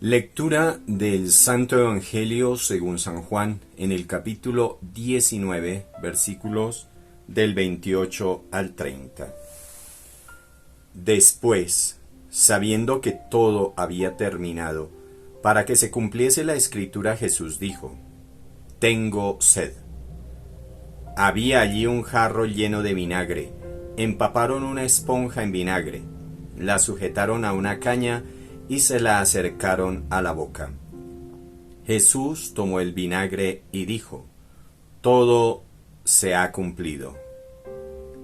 Lectura del Santo Evangelio según San Juan en el capítulo 19, versículos del 28 al 30. Después, sabiendo que todo había terminado, para que se cumpliese la escritura, Jesús dijo: Tengo sed. Había allí un jarro lleno de vinagre. Empaparon una esponja en vinagre, la sujetaron a una caña y se la acercaron a la boca. Jesús tomó el vinagre y dijo: Todo se ha cumplido.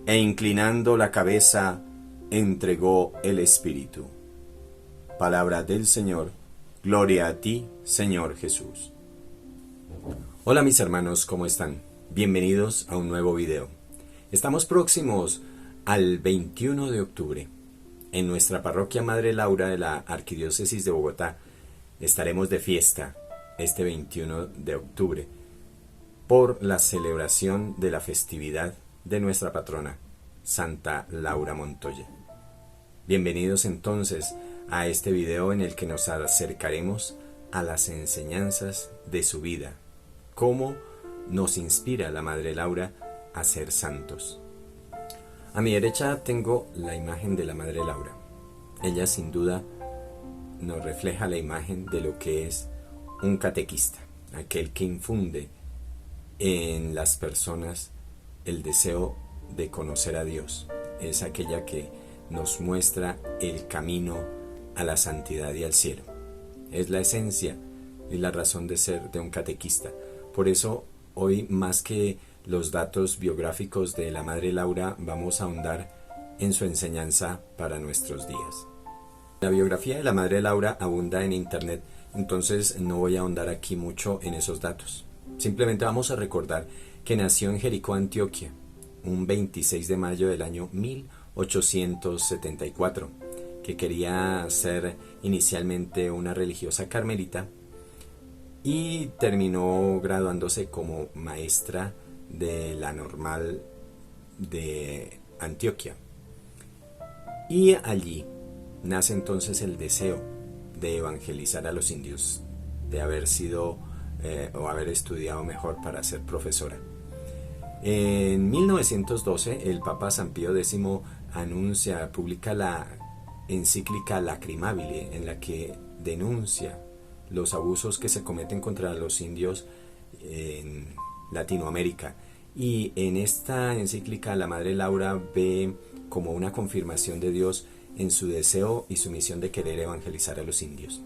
E inclinando la cabeza, entregó el Espíritu. Palabra del Señor. Gloria a ti, Señor Jesús. Hola mis hermanos, ¿cómo están? Bienvenidos a un nuevo video. Estamos próximos al 21 de octubre. En nuestra parroquia Madre Laura de la Arquidiócesis de Bogotá estaremos de fiesta este 21 de octubre por la celebración de la festividad de nuestra patrona, Santa Laura Montoya. Bienvenidos entonces a este video en el que nos acercaremos a las enseñanzas de su vida, cómo nos inspira la Madre Laura a ser santos. A mi derecha tengo la imagen de la Madre Laura. Ella sin duda nos refleja la imagen de lo que es un catequista, aquel que infunde en las personas el deseo de conocer a Dios. Es aquella que nos muestra el camino a la santidad y al cielo. Es la esencia y la razón de ser de un catequista. Por eso hoy, más que los datos biográficos de la Madre Laura, vamos a ahondar en su enseñanza para nuestros días. La biografía de la Madre Laura abunda en internet, entonces no voy a ahondar aquí mucho en esos datos. Simplemente vamos a recordar que nació en Jericó, Antioquia, un 26 de mayo del año 1874, que quería ser inicialmente una religiosa carmelita y terminó graduándose como maestra de la Normal de Antioquia. Y allí nace entonces el deseo de evangelizar a los indios, de haber sido o haber estudiado mejor para ser profesora. En 1912 el Papa San Pío X publica la encíclica Lacrimabile, en la que denuncia los abusos que se cometen contra los indios en Latinoamérica. Y en esta encíclica la Madre Laura ve como una confirmación de Dios en su deseo y su misión de querer evangelizar a los indios.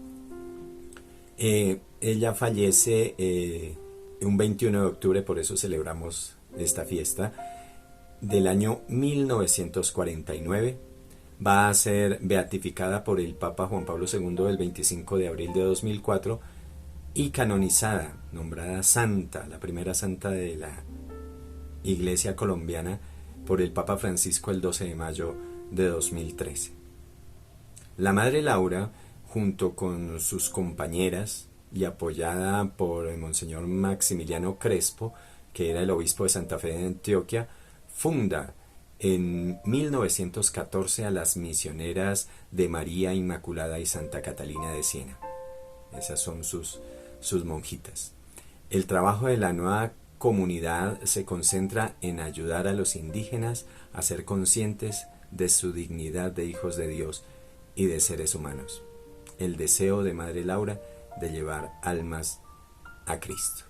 Ella fallece un 21 de octubre, por eso celebramos esta fiesta, del año 1949. Va a ser beatificada por el Papa Juan Pablo II el 25 de abril de 2004 y canonizada, nombrada santa, la primera santa de la Iglesia colombiana, por el Papa Francisco el 12 de mayo de 2013. La Madre Laura, junto con sus compañeras y apoyada por el Monseñor Maximiliano Crespo, que era el obispo de Santa Fe de Antioquia, funda en 1914 a las misioneras de María Inmaculada y Santa Catalina de Siena. Esas son sus monjitas. El trabajo de la nueva comunidad se concentra en ayudar a los indígenas a ser conscientes de su dignidad de hijos de Dios y de seres humanos. El deseo de Madre Laura de llevar almas a Cristo.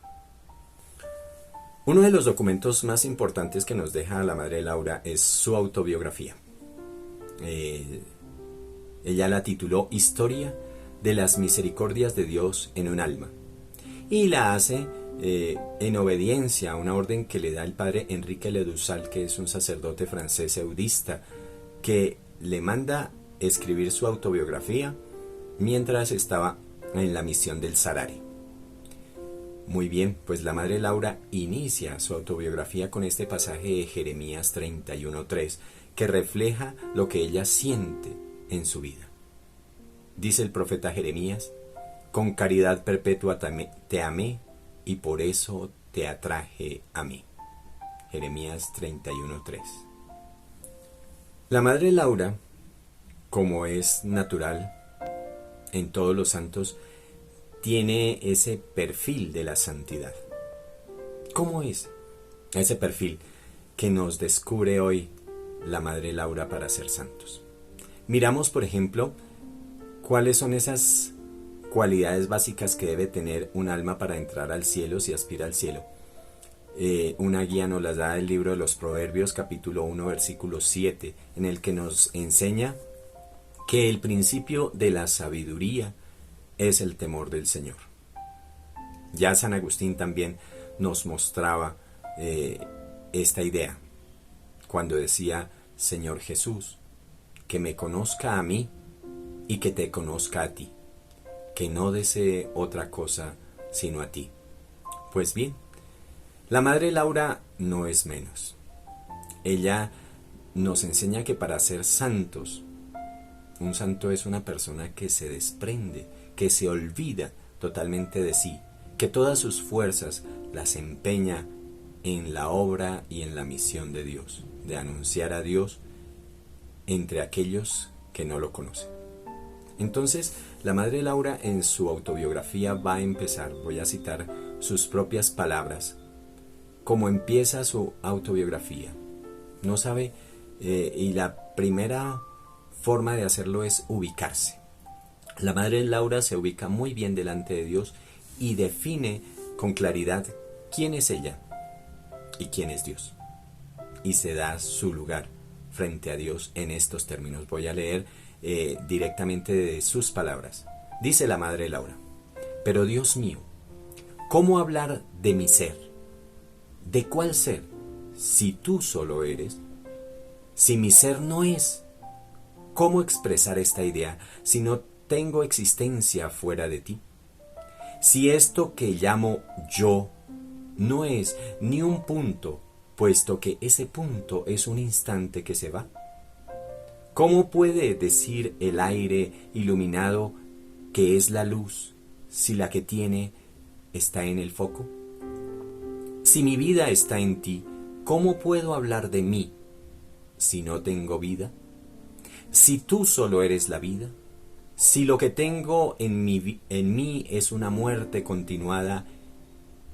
Uno de los documentos más importantes que nos deja la Madre Laura es su autobiografía. Ella la tituló Historia de las Misericordias de Dios en un alma, y la hace en obediencia a una orden que le da el padre Enrique Ledusal, que es un sacerdote francés eudista, que le manda escribir su autobiografía mientras estaba en la misión del Sarare. Muy bien, pues la Madre Laura inicia su autobiografía con este pasaje de Jeremías 31:3, que refleja lo que ella siente en su vida. Dice el profeta Jeremías: Con caridad perpetua te amé y por eso te atraje a mí. Jeremías 31:3. La Madre Laura, como es natural en todos los santos, tiene ese perfil de la santidad. ¿Cómo es ese perfil que nos descubre hoy la Madre Laura para ser santos? Miramos, por ejemplo, cuáles son esas cualidades básicas que debe tener un alma para entrar al cielo si aspira al cielo. Una guía nos las da el libro de los Proverbios, capítulo 1, versículo 7, en el que nos enseña que el principio de la sabiduría es el temor del Señor. Ya San Agustín también nos mostraba esta idea cuando decía: Señor Jesús, que me conozca a mí y que te conozca a ti, que no desee otra cosa sino a ti. Pues bien, la Madre Laura no es menos. Ella nos enseña que para ser santos, un santo es una persona que se desprende, que se olvida totalmente de sí, que todas sus fuerzas las empeña en la obra y en la misión de Dios, de anunciar a Dios entre aquellos que no lo conocen. Entonces, la Madre Laura en su autobiografía va a empezar, voy a citar sus propias palabras, como empieza su autobiografía. No sabe, y la primera forma de hacerlo es ubicarse. La Madre Laura se ubica muy bien delante de Dios y define con claridad quién es ella y quién es Dios. Y se da su lugar frente a Dios en estos términos. Voy a leer directamente de sus palabras. Dice la Madre Laura: pero Dios mío, ¿cómo hablar de mi ser? ¿De cuál ser? Si tú solo eres, si mi ser no es. ¿Cómo expresar esta idea si no tengo existencia fuera de ti? Si esto que llamo yo no es ni un punto, puesto que ese punto es un instante que se va. ¿Cómo puede decir el aire iluminado que es la luz si la que tiene está en el foco? Si mi vida está en ti, ¿cómo puedo hablar de mí si no tengo vida? Si tú solo eres la vida, si lo que tengo en mí es una muerte continuada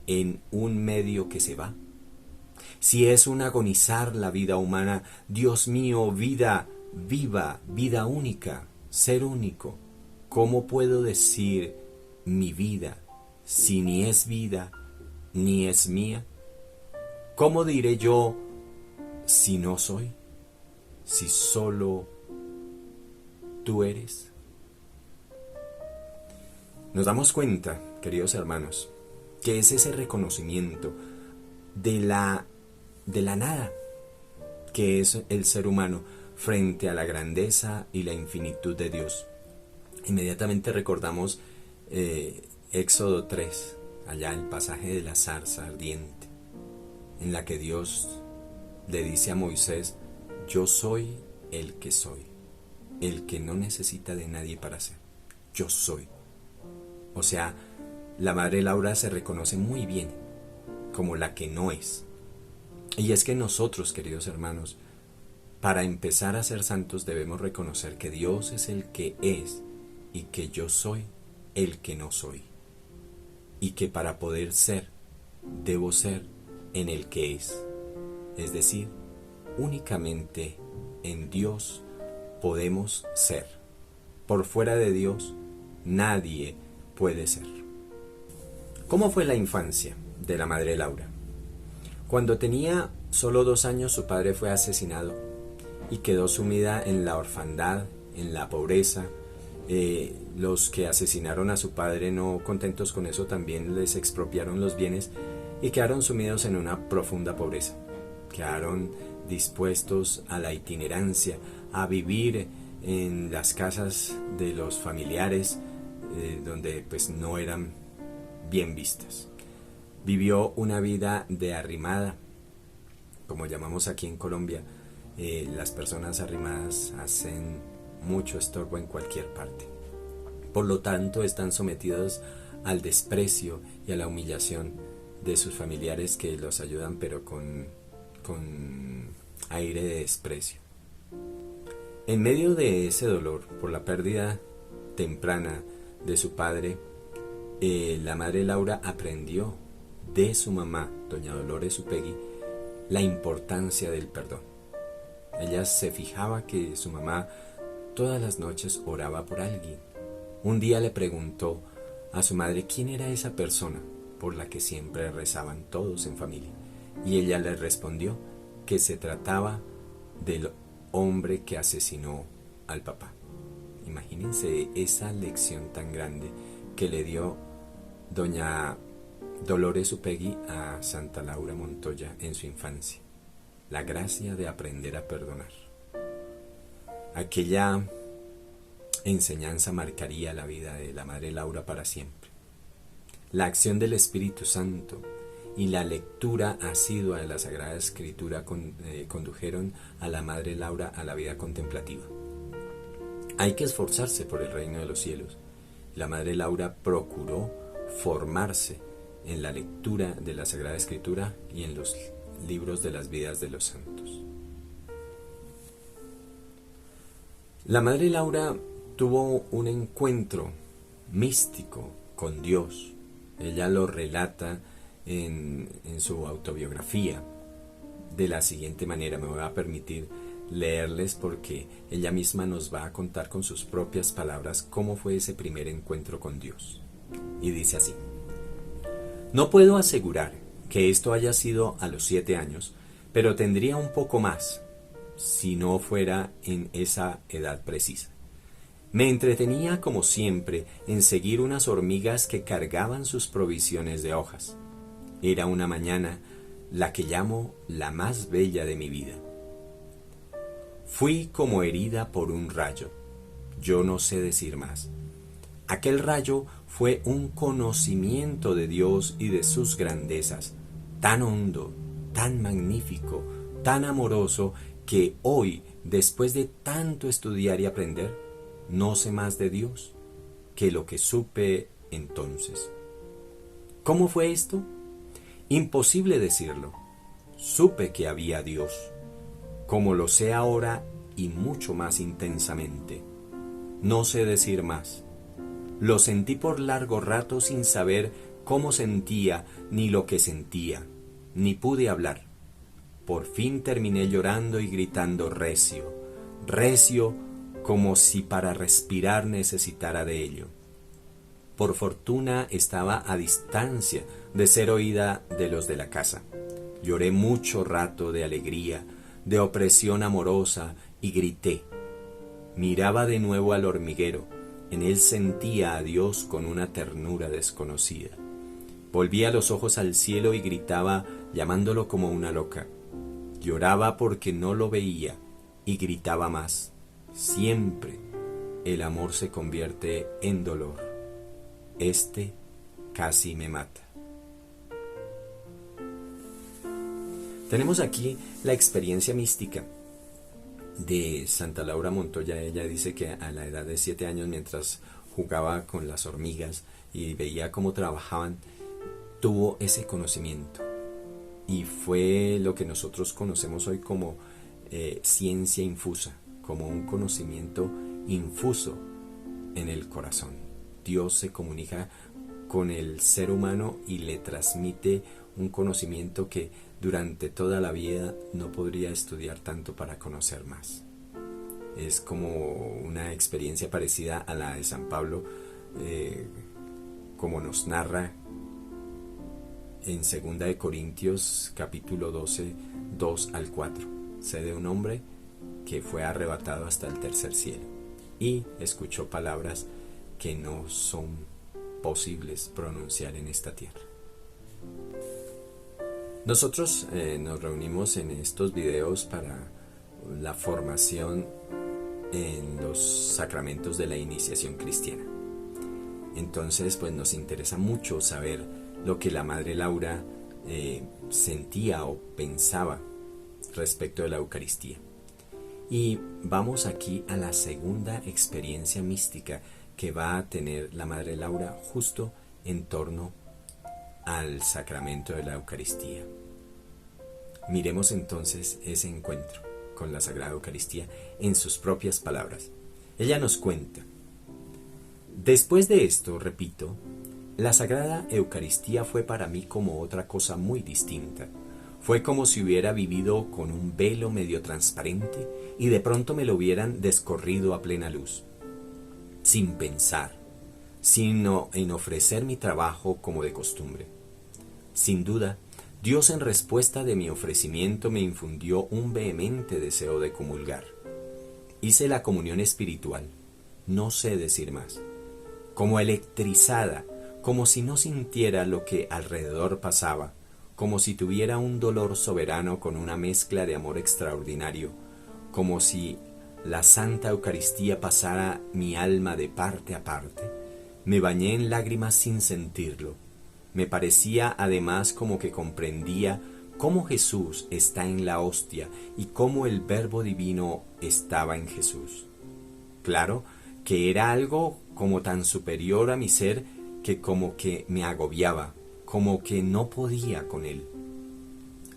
en un medio que se va, si es un agonizar la vida humana, Dios mío, vida viva, vida única, ser único, ¿cómo puedo decir mi vida si ni es vida ni es mía? ¿Cómo diré yo si no soy, si solo tú eres? Nos damos cuenta, queridos hermanos, que es ese reconocimiento de la nada que es el ser humano frente a la grandeza y la infinitud de Dios. Inmediatamente recordamos Éxodo 3, allá el pasaje de la zarza ardiente, en la que Dios le dice a Moisés: yo soy el que soy, el que no necesita de nadie para ser. Yo soy. O sea, la Madre Laura se reconoce muy bien como la que no es. Y es que nosotros, queridos hermanos, para empezar a ser santos debemos reconocer que Dios es el que es y que yo soy el que no soy. Y que para poder ser, debo ser en el que es. Es decir, únicamente en Dios podemos ser. Por fuera de Dios, nadie puede ser. ¿Cómo fue la infancia de la Madre Laura? Cuando tenía solo 2 años, su padre fue asesinado y quedó sumida en la orfandad, en la pobreza. Los que asesinaron a su padre, no contentos con eso, también les expropiaron los bienes y quedaron sumidos en una profunda pobreza. Quedaron dispuestos a la itinerancia, a vivir en las casas de los familiares, donde pues no eran bien vistas. Vivió una vida de arrimada, como llamamos aquí en Colombia. Las personas arrimadas hacen mucho estorbo en cualquier parte. Por lo tanto, están sometidos al desprecio y a la humillación de sus familiares, que los ayudan pero con aire de desprecio. En medio de ese dolor por la pérdida temprana de su padre, la madre Laura aprendió de su mamá, doña Dolores Upegui, la importancia del perdón. Ella se fijaba que su mamá todas las noches oraba por alguien. Un día le preguntó a su madre quién era esa persona por la que siempre rezaban todos en familia. Y ella le respondió que se trataba del hombre que asesinó al papá. Imagínense esa lección tan grande que le dio doña Dolores Upegui a Santa Laura Montoya en su infancia. La gracia de aprender a perdonar. Aquella enseñanza marcaría la vida de la madre Laura para siempre. La acción del Espíritu Santo y la lectura asidua de la Sagrada Escritura condujeron a la madre Laura a la vida contemplativa. Hay que esforzarse por el reino de los cielos. La madre Laura procuró formarse en la lectura de la Sagrada Escritura y en los libros de las vidas de los santos. La madre Laura tuvo un encuentro místico con Dios. Ella lo relata en su autobiografía de la siguiente manera. Me voy a permitir leerles porque ella misma nos va a contar con sus propias palabras cómo fue ese primer encuentro con Dios. Y dice así: no puedo asegurar que esto haya sido a los 7 años, pero tendría un poco más si no fuera en esa edad precisa. Me entretenía como siempre en seguir unas hormigas que cargaban sus provisiones de hojas. Era una mañana la que llamo la más bella de mi vida. Fui como herida por un rayo. Yo no sé decir más. Aquel rayo fue un conocimiento de Dios y de sus grandezas, tan hondo, tan magnífico, tan amoroso, que hoy, después de tanto estudiar y aprender, no sé más de Dios que lo que supe entonces. ¿Cómo fue esto? Imposible decirlo. Supe que había Dios, como lo sé ahora y mucho más intensamente. No sé decir más. Lo sentí por largo rato sin saber cómo sentía ni lo que sentía, ni pude hablar. Por fin terminé llorando y gritando recio, recio como si para respirar necesitara de ello. Por fortuna estaba a distancia de ser oída de los de la casa. Lloré mucho rato de alegría, de opresión amorosa y grité. Miraba de nuevo al hormiguero. En él sentía a Dios con una ternura desconocida. Volvía los ojos al cielo y gritaba llamándolo como una loca. Lloraba porque no lo veía y gritaba más. Siempre el amor se convierte en dolor. Este casi me mata. Tenemos aquí la experiencia mística de Santa Laura Montoya. Ella dice que a la edad de 7 años, mientras jugaba con las hormigas y veía cómo trabajaban, tuvo ese conocimiento. Y fue lo que nosotros conocemos hoy como ciencia infusa, como un conocimiento infuso en el corazón. Dios se comunica con el ser humano y le transmite un conocimiento que durante toda la vida no podría estudiar tanto para conocer más. Es como una experiencia parecida a la de San Pablo, como nos narra en 2 de Corintios capítulo 12, 2 al 4. Sé de un hombre que fue arrebatado hasta el tercer cielo y escuchó palabras que no son posibles pronunciar en esta tierra. Nosotros nos reunimos en estos videos para la formación en los sacramentos de la iniciación cristiana. Entonces, pues nos interesa mucho saber lo que la Madre Laura sentía o pensaba respecto de la Eucaristía. Y vamos aquí a la segunda experiencia mística que va a tener la Madre Laura justo en torno al sacramento de la Eucaristía. Miremos entonces ese encuentro con la Sagrada Eucaristía en sus propias palabras. Ella nos cuenta: después de esto, repito, La Sagrada Eucaristía fue para mí como otra cosa muy distinta. Fue como si hubiera vivido con un velo medio transparente y de pronto me lo hubieran descorrido a plena luz, sin pensar, sino en ofrecer mi trabajo como de costumbre. Sin duda, Dios en respuesta de mi ofrecimiento me infundió un vehemente deseo de comulgar. Hice la comunión espiritual, no sé decir más, como electrizada, como si no sintiera lo que alrededor pasaba, como si tuviera un dolor soberano con una mezcla de amor extraordinario, como si la Santa Eucaristía pasara mi alma de parte a parte. Me bañé en lágrimas sin sentirlo. Me parecía además como que comprendía cómo Jesús está en la hostia y cómo el Verbo Divino estaba en Jesús. Claro que era algo como tan superior a mi ser que como que me agobiaba, como que no podía con él.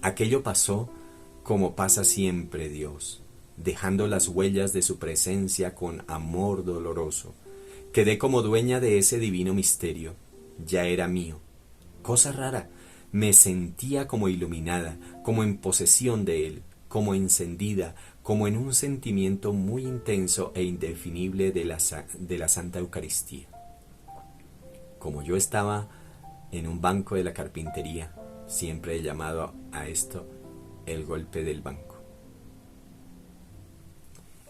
Aquello pasó como pasa siempre Dios, dejando las huellas de su presencia con amor doloroso. Quedé como dueña de ese divino misterio, ya era mío. Cosa rara, me sentía como iluminada, como en posesión de él, como encendida, como en un sentimiento muy intenso e indefinible de la Santa Eucaristía. Como yo estaba en un banco de la carpintería, siempre he llamado a esto el golpe del banco.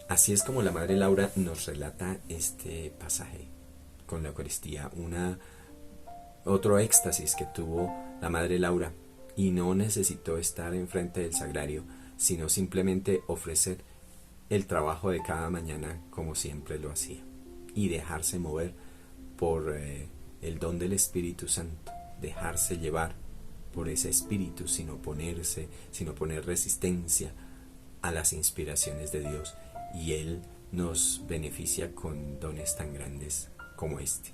Así es como la Madre Laura nos relata este pasaje con la Eucaristía, otro éxtasis que tuvo la Madre Laura, y no necesitó estar enfrente del sagrario, sino simplemente ofrecer el trabajo de cada mañana como siempre lo hacía y dejarse mover por el don del Espíritu Santo, dejarse llevar por ese Espíritu sin oponerse, sin oponer resistencia a las inspiraciones de Dios, y Él nos beneficia con dones tan grandes como este.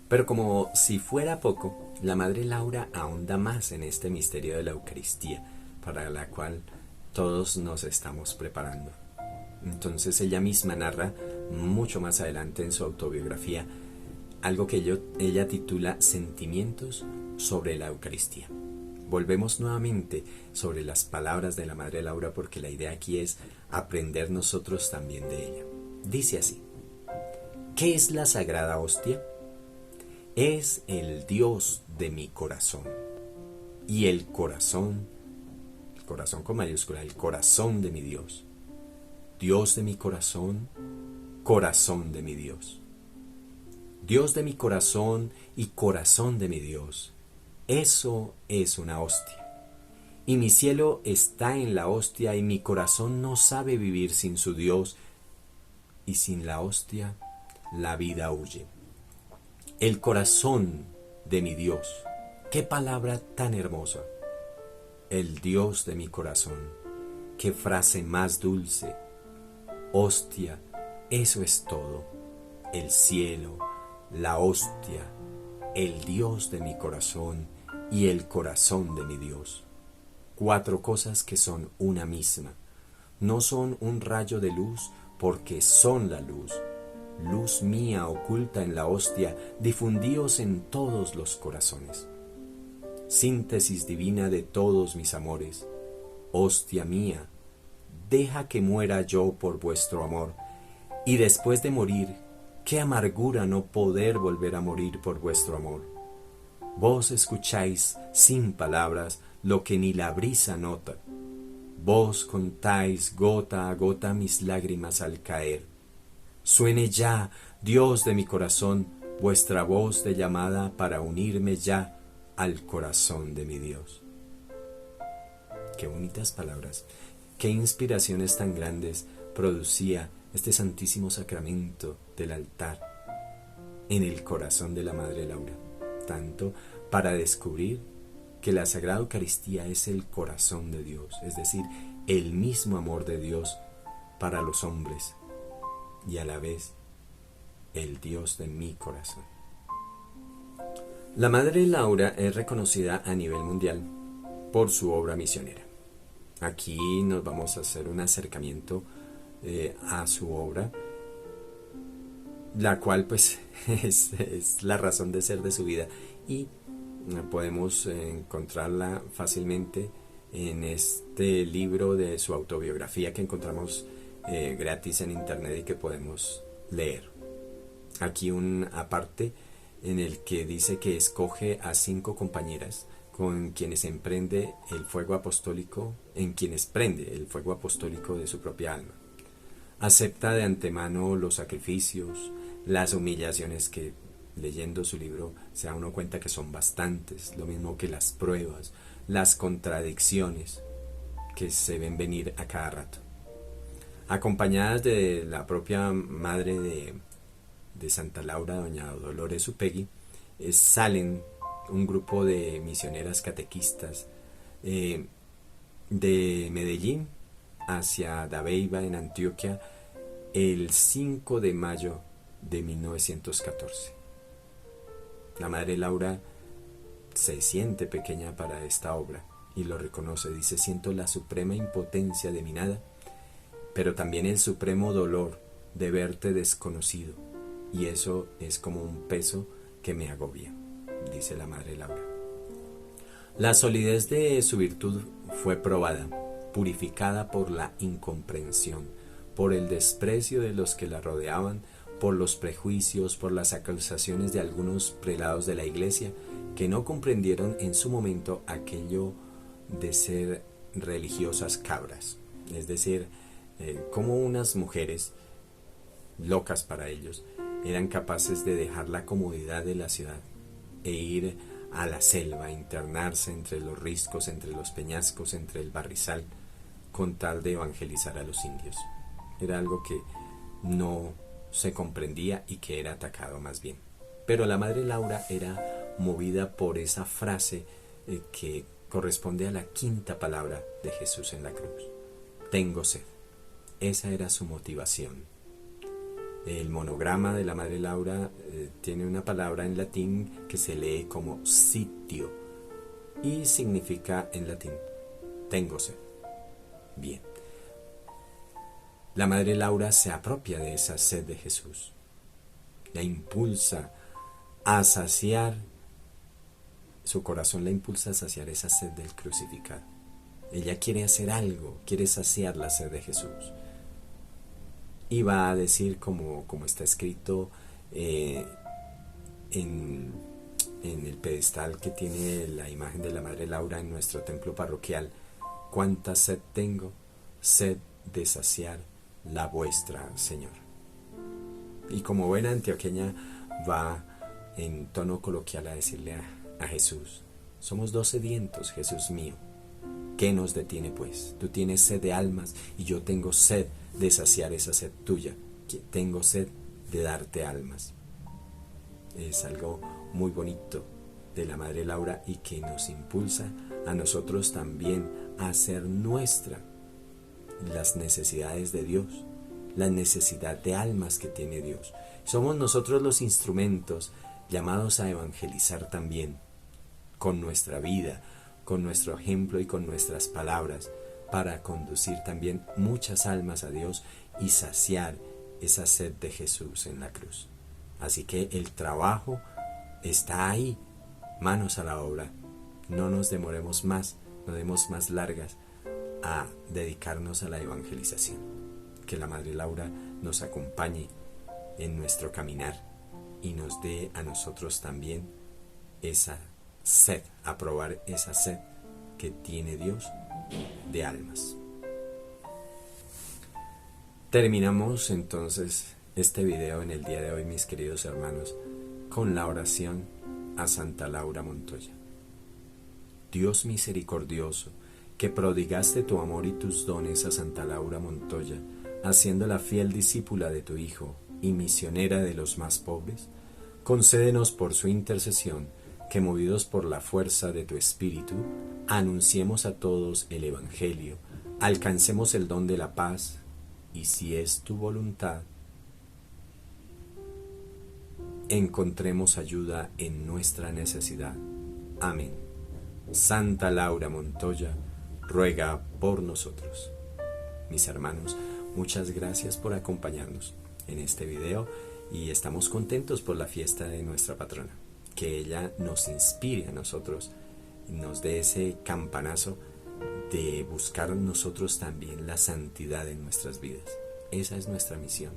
Pero como si fuera poco, la Madre Laura ahonda más en este misterio de la Eucaristía, para la cual todos nos estamos preparando. Entonces ella misma narra mucho más adelante en su autobiografía algo que ella titula Sentimientos sobre la Eucaristía. Volvemos nuevamente sobre las palabras de la Madre Laura porque la idea aquí es aprender nosotros también de ella. Dice así: ¿qué es la Sagrada Hostia? Es el Dios de mi corazón. Y el corazón con mayúscula, el corazón de mi Dios. Dios de mi corazón, corazón de mi Dios. Dios de mi corazón y corazón de mi Dios. Eso es una hostia. Y mi cielo está en la hostia y mi corazón no sabe vivir sin su Dios, y sin la hostia la vida huye. El corazón de mi Dios. ¡Qué palabra tan hermosa! El Dios de mi corazón. ¡Qué frase más dulce! Hostia, eso es todo. El cielo, la hostia, el Dios de mi corazón y el corazón de mi Dios. 4 cosas que son una misma. No son un rayo de luz porque son la luz. Luz mía oculta en la hostia, difundíos en todos los corazones. Síntesis divina de todos mis amores. Hostia mía, deja que muera yo por vuestro amor, y después de morir, qué amargura no poder volver a morir por vuestro amor. Vos escucháis sin palabras lo que ni la brisa nota. Vos contáis gota a gota mis lágrimas al caer. Suene ya, Dios de mi corazón, vuestra voz de llamada para unirme ya al corazón de mi Dios. Qué bonitas palabras, qué inspiraciones tan grandes producía este santísimo sacramento del altar en el corazón de la Madre Laura, tanto para descubrir que la Sagrada Eucaristía es el corazón de Dios, es decir, el mismo amor de Dios para los hombres, y a la vez el Dios de mi corazón. La Madre Laura es reconocida a nivel mundial por su obra misionera. Aquí nos vamos a hacer un acercamiento a su obra la cual pues es la razón de ser de su vida, y podemos encontrarla fácilmente en este libro de su autobiografía que encontramos gratis en internet y que podemos leer. Aquí un aparte en el que dice que escoge a 5 compañeras con quienes emprende el fuego apostólico, en quienes prende el fuego apostólico de su propia alma. Acepta de antemano los sacrificios, las humillaciones que, leyendo su libro, se da uno cuenta que son bastantes, lo mismo que las pruebas, las contradicciones que se ven venir a cada rato. Acompañadas de la propia madre de Santa Laura, doña Dolores Upegui, salen un grupo de misioneras catequistas de Medellín hacia Dabeiba, en Antioquia, el 5 de mayo de 1914. La madre Laura se siente pequeña para esta obra y lo reconoce. Dice: siento la suprema impotencia de mi nada, pero también el supremo dolor de verte desconocido, y eso es como un peso que me agobia, dice la madre Laura. La solidez de su virtud fue probada, purificada por la incomprensión, por el desprecio de los que la rodeaban, por los prejuicios, por las acusaciones de algunos prelados de la iglesia que no comprendieron en su momento aquello de ser religiosas cabras. Es decir, como unas mujeres locas para ellos eran capaces de dejar la comodidad de la ciudad e ir a la selva, a internarse entre los riscos, entre los peñascos, entre el barrizal, con tal de evangelizar a los indios. Era algo que no se comprendía y que era atacado más bien. Pero la madre Laura era movida por esa frase que corresponde a la 5ª palabra de Jesús en la cruz: tengo sed. Esa era su motivación. El monograma de la madre Laura tiene una palabra en latín que se lee como sitio y significa en latín tengo sed. Bien. La madre Laura se apropia de esa sed de Jesús, la impulsa a saciar, su corazón la impulsa a saciar esa sed del crucificado. Ella quiere hacer algo, quiere saciar la sed de Jesús. Y va a decir, como está escrito en el pedestal que tiene la imagen de la madre Laura en nuestro templo parroquial: cuánta sed tengo, sed de saciar la vuestra, Señor. Y como buena antioqueña va en tono coloquial a decirle a Jesús: somos 2 sedientos, Jesús mío. ¿Qué nos detiene pues? Tú tienes sed de almas y yo tengo sed de saciar esa sed tuya. Tengo sed de darte almas. Es algo muy bonito de la madre Laura y que nos impulsa a nosotros también a hacer nuestra las necesidades de Dios, la necesidad de almas que tiene Dios. Somos nosotros los instrumentos llamados a evangelizar también, con nuestra vida, con nuestro ejemplo y con nuestras palabras, para conducir también muchas almas a Dios y saciar esa sed de Jesús en la cruz. Así que el trabajo está ahí, manos a la obra. No nos demoremos más, no demos más largas a dedicarnos a la evangelización. Que la madre Laura nos acompañe en nuestro caminar y nos dé a nosotros también esa sed, a probar esa sed que tiene Dios de almas. Terminamos entonces este video en el día de hoy, mis queridos hermanos, con la oración a Santa Laura Montoya. Dios misericordioso, que prodigaste tu amor y tus dones a Santa Laura Montoya, haciéndola fiel discípula de tu Hijo y misionera de los más pobres, concédenos por su intercesión que, movidos por la fuerza de tu Espíritu, anunciemos a todos el Evangelio, alcancemos el don de la paz y, si es tu voluntad, encontremos ayuda en nuestra necesidad. Amén. Santa Laura Montoya, ruega por nosotros. Mis hermanos, muchas gracias por acompañarnos en este video y estamos contentos por la fiesta de nuestra patrona. Que ella nos inspire a nosotros, nos dé ese campanazo de buscar nosotros también la santidad en nuestras vidas. Esa es nuestra misión,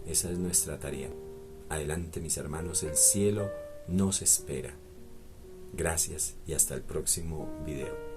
esa es nuestra tarea. Adelante, mis hermanos, el cielo nos espera. Gracias y hasta el próximo video.